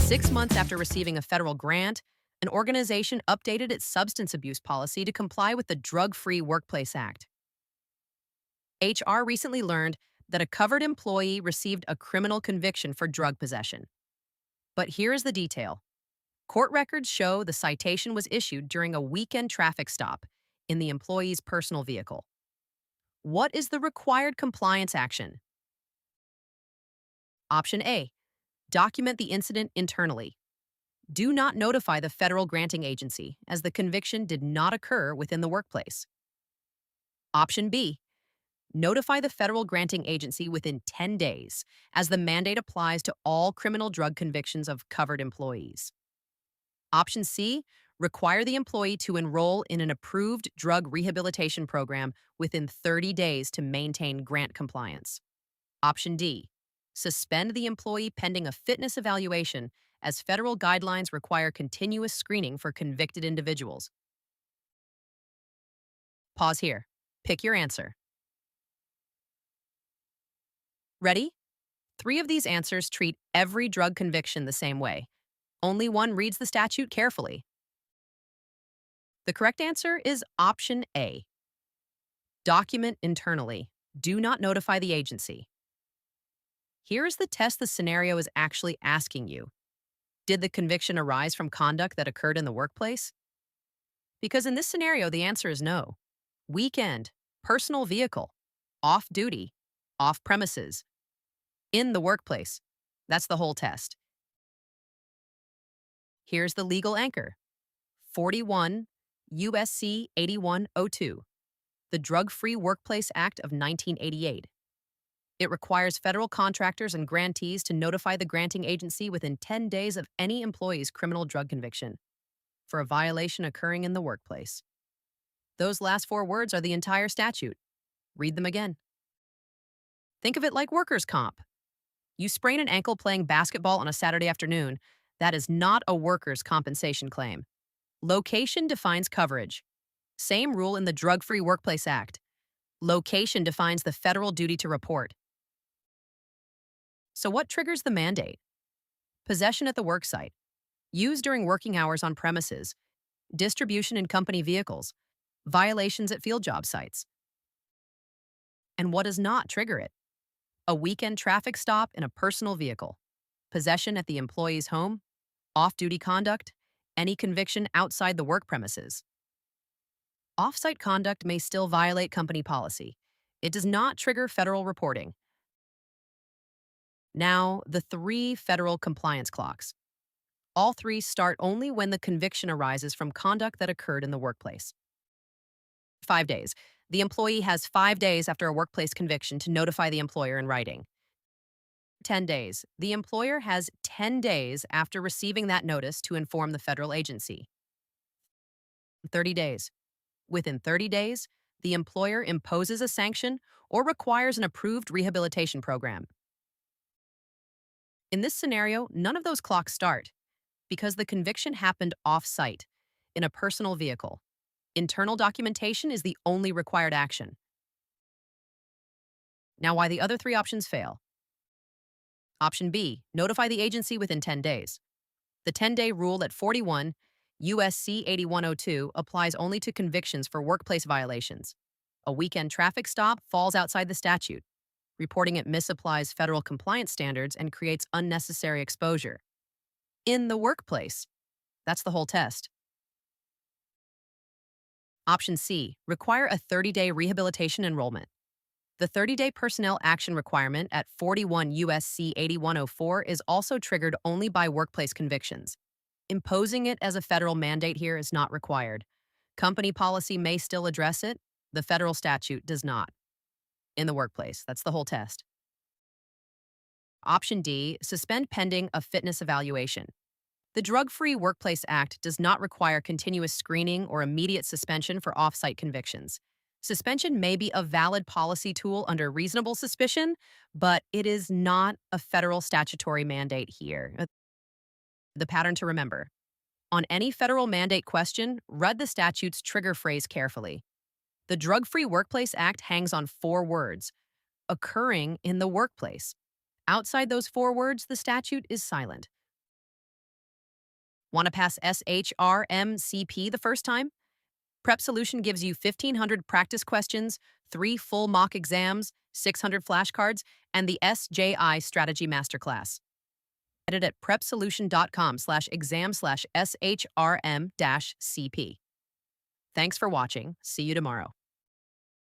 6 months after receiving a federal grant, an organization updated its substance abuse policy to comply with the Drug-Free Workplace Act. HR recently learned that a covered employee received a criminal conviction for drug possession. But here is the detail. Court records show the citation was issued during a weekend traffic stop in the employee's personal vehicle. What is the required compliance action? Option A. Document the incident internally. Do not notify the federal granting agency, as the conviction did not occur within the workplace. Option B. Notify the federal granting agency within 10 days, as the mandate applies to all criminal drug convictions of covered employees. Option C. Require the employee to enroll in an approved drug rehabilitation program within 30 days to maintain grant compliance. Option D. Suspend the employee pending a fitness evaluation, as federal guidelines require continuous screening for convicted individuals. Pause here. Pick your answer. Ready? 3 of these answers treat every drug conviction the same way. Only one reads the statute carefully. The correct answer is option A. Document internally. Do not notify the agency. Here is the test the scenario is actually asking you. Did the conviction arise from conduct that occurred in the workplace? Because in this scenario, the answer is no. Weekend, personal vehicle, off duty, off premises, in the workplace. That's the whole test. Here's the legal anchor. 41 U.S.C. 8102, the Drug-Free Workplace Act of 1988. It requires federal contractors and grantees to notify the granting agency within 10 days of any employee's criminal drug conviction for a violation occurring in the workplace. Those last 4 words are the entire statute. Read them again. Think of it like workers' comp. You sprain an ankle playing basketball on a Saturday afternoon. That is not a workers' compensation claim. Location defines coverage. Same rule in the Drug-Free Workplace Act. Location defines the federal duty to report. So what triggers the mandate? Possession at the worksite, use during working hours on premises, distribution in company vehicles, violations at field job sites. And what does not trigger it? A weekend traffic stop in a personal vehicle, possession at the employee's home, off-duty conduct, any conviction outside the work premises. Off-site conduct may still violate company policy. It does not trigger federal reporting. Now, the 3 federal compliance clocks. All 3 start only when the conviction arises from conduct that occurred in the workplace. 5 days. The employee has 5 days after a workplace conviction to notify the employer in writing. 10 days. The employer has 10 days after receiving that notice to inform the federal agency. 30 days. Within 30 days, the employer imposes a sanction or requires an approved rehabilitation program. In this scenario, none of those clocks start because the conviction happened off-site, in a personal vehicle. Internal documentation is the only required action. Now, why the other 3 options fail? Option B, notify the agency within 10 days. The 10-day rule at 41 U.S.C. 8102 applies only to convictions for workplace violations. A weekend traffic stop falls outside the statute. Reporting it misapplies federal compliance standards and creates unnecessary exposure. In the workplace. That's the whole test. Option C, require a 30-day rehabilitation enrollment. The 30-day personnel action requirement at 41 U.S.C. 8104 is also triggered only by workplace convictions. Imposing it as a federal mandate here is not required. Company policy may still address it. The federal statute does not. In the workplace, that's the whole test. Option D, suspend pending a fitness evaluation. The Drug-Free Workplace Act does not require continuous screening or immediate suspension for off-site convictions. Suspension may be a valid policy tool under reasonable suspicion, but it is not a federal statutory mandate here. The pattern to remember. On any federal mandate question, read the statute's trigger phrase carefully. The Drug-Free Workplace Act hangs on 4 words, occurring in the workplace. Outside those 4 words, the statute is silent. Want to pass SHRM-CP the first time? PrepSolution gives you 1,500 practice questions, 3 full mock exams, 600 flashcards, and the SJI Strategy Masterclass. Edit at prepsolution.com/exam/SHRM-CP. Thanks for watching. See you tomorrow.